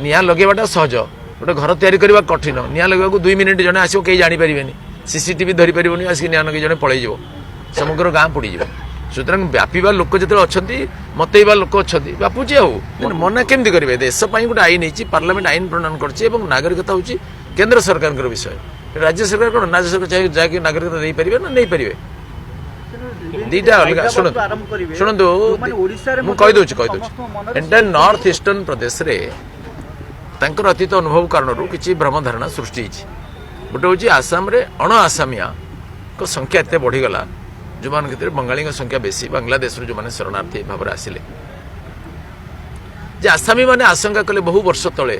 निआं लगेवाटा सहज गोटे घर तैयारी करवा कठिन निआं लगेगा 2 मिनिट जड़े आसो कहीं जापर सीसीटीवी धरी पारे आसिक निआं लगे जड़े पलैज समग्र गाँ पोड़ सुतरां व्यापीवा लोक जो अच्छा मतवा लोक अच्छा व्यापुची आउ मना केमती करेंगे देशपाई गोटे आईन होती पार्लियामेंट आईन प्रणयन कर नागरिकता हूँ केन्द्र सरकार विषय राज्य सरकार कौन राज्य सरकार जैसे नागरिकता दे पारे ना नहीं पारे दीटा अलग शुणु मुझे एंटायर नॉर्थ ईस्टर्न प्रदेश रे तांकर अतीत अनुभव कारण किसी भ्रम धारणा सृष्टि गोटे हूँ आसाम रे अण आसामिया को संख्या एत बढ़ीगला जो मान क्षेत्र बंगाली संख्या बेसी बांग्लादेश जो मैंने शरणार्थी भाव में आसिले जे आसामी मैंने आशंका कले बहु वर्ष तले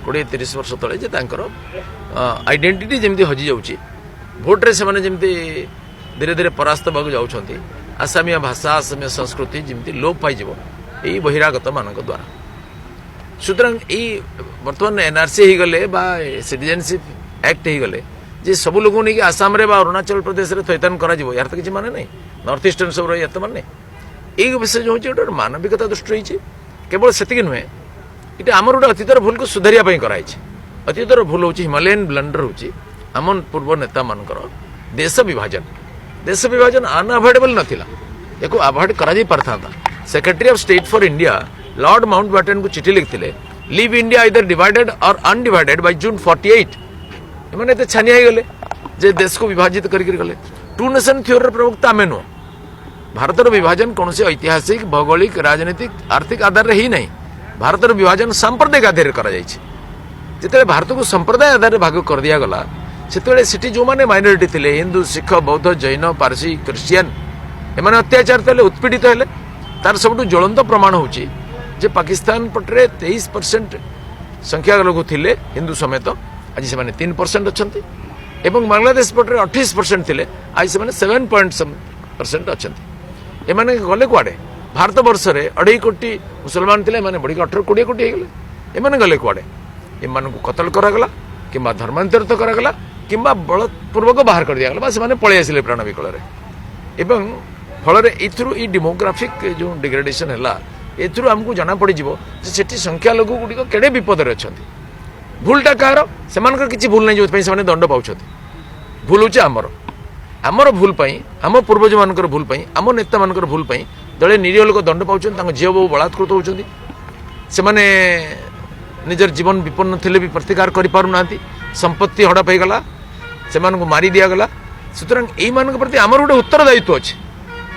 20-30 वर्ष तले जे तांकर आइडेंटिटी जमी हजि जाऊँगी भोट्रे से जमी धीरे धीरे परास्त होगा जाऊँच आसामिया भाषा आसामिया संस्कृति जमी लोप पाइज यही बहिरागत मान द्वारा सुतरां यही बर्तमान एनआरसी हो गले सिटीजनशिप एक्ट हो गले जे सब लोग नहीं आसाम रे अरुणाचल प्रदेश रे थैतान करा यार तो किसी माने नहीं नॉर्थ ईस्टर्न सब रही माने यही विषय जो गोटे मानविकता दृष्टि रही केवल से नुहे ये आमर गोटे अतीतर भूल को सुधारिया कराई अतीतर भूल हूँ हिमालयन ब्लंडर हूँ आम पूर्व नेता मानकर देश विभाजन अनअवॉइडेबल नथिला याको अवॉइड करा पारथा secretary of state for India Lord Mountbatten को चिठी लिखते लीव इंडिया इधर डिवाइडेड और अनडिवाइडेड बाय जून 48 इमाने तो छानिया गले जे देश को विभाजित करके गले टू नेशन थ्योरी प्रवक्ता आमे नुह भारतर विभाजन कौन से ऐतिहासिक भौगोलिक राजनीतिक आर्थिक आधार रे ही नहीं भारतर विभाजन सांप्रदायिक आधार करा जिते भारत को संप्रदाय आधार भाग कर दिया गला से जो मैंने माइनॉरिटी थे हिंदू सिख बौद्ध जैन पारसी क्रिश्चियन एमाने अत्याचार थे उत्पीड़ित हेले तार सब ज्वलंत प्रमाण होची जे पाकिस्तान पटरे 23% संख्या लोग थे हिंदू समेत आज से 3% अच्छा एवं बांग्लादेश पटरे 28% थे आज से 7% अच्छा एमाने गले कुआडे भारत वर्ष में 2.5 कोटी मुसलमान थे बढ़ी 18-20 कोटी होगले एमाने गले कुआडे एमान को कतल करागला किंबा धर्मांतरित करागला किंबा बलपूर्वक बाहर कर दिया गला से पलि आसिले प्राण विकल एवं फल ये डेमोग्राफिक जो डिग्रेडेशन है एथुरु आमको जना पड़ सेठी संख्या लोक गुड़िक केड़े विपद अच्छा भूलटा कहार से किसी भूल नहीं जो दंड पाँच भूल हूँ आमर भूल आम पूर्वज मान भूल आम नेता मान भूल दले निरीह लोक दंड पाँच झील बहु बलात्कृत होती से निजर जीवन विपन्न थे भी प्रतिकार करें संपत्ति हड़प होगला से मारी दिगला सुतरां यही प्रति आमर गोटे उत्तरदायित्व अच्छे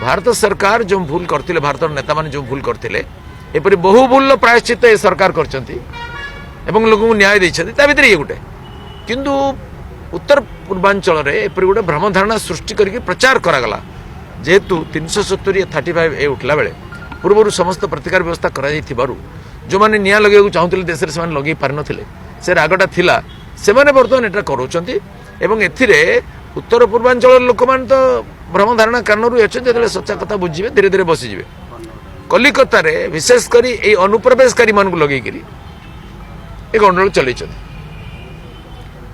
भारत सरकार जो भूल करते भारत नेता मान जो भूल करते एपरी बहु भूल प्रायश्चित ये सरकार करछंती एवं लोगों को न्याय देते भीतर ये गोटे किंतु उत्तर पूर्वांचल एपरी गोटे भ्रम धारणा सृष्टि करके प्रचार करागला जेहेतु 370-35 ए उठला बेले पूर्व समस्त प्रतिकार व्यवस्था कर जो मैंने निआं लगे चाहूले देश में लगे पारि नथिले से रागटा थिला से बर्तमान एटा करोचंती एवं एथिरे उत्तर पूर्वांचल लोक मान तो भ्रम धारणा कारण अच्छे सच्चा कथा बुझे धीरे धीरे बसीजे कलिकता रे विशेषकर ये अनुप्रवेशकारी मान लगे एक गंडल चल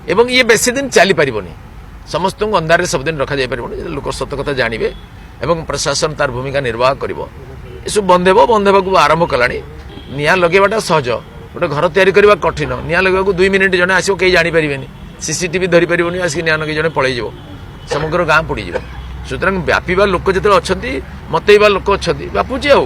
ये बेसी दिन चली पारनी समस्त को अंधारे सब दिन रखा जापर लोक सत कथा जानवे एवं प्रशासन तार भूमिका निर्वाह कर सब बंधेवा को आरंभ कला निआं लगेवाटा सहज गोटे घर तैयारी करवा कठिन निआं लगेगा 2 मिनिट जड़े आसो कहीं जापर सीसीटीवी धरी पारे आसिक निआं लगे जड़े पलैज समग्र गाँ पोड़ सुतरां व्यापीवा लोक जो अच्छा मतवा लोक अच्छा व्यापुची आउ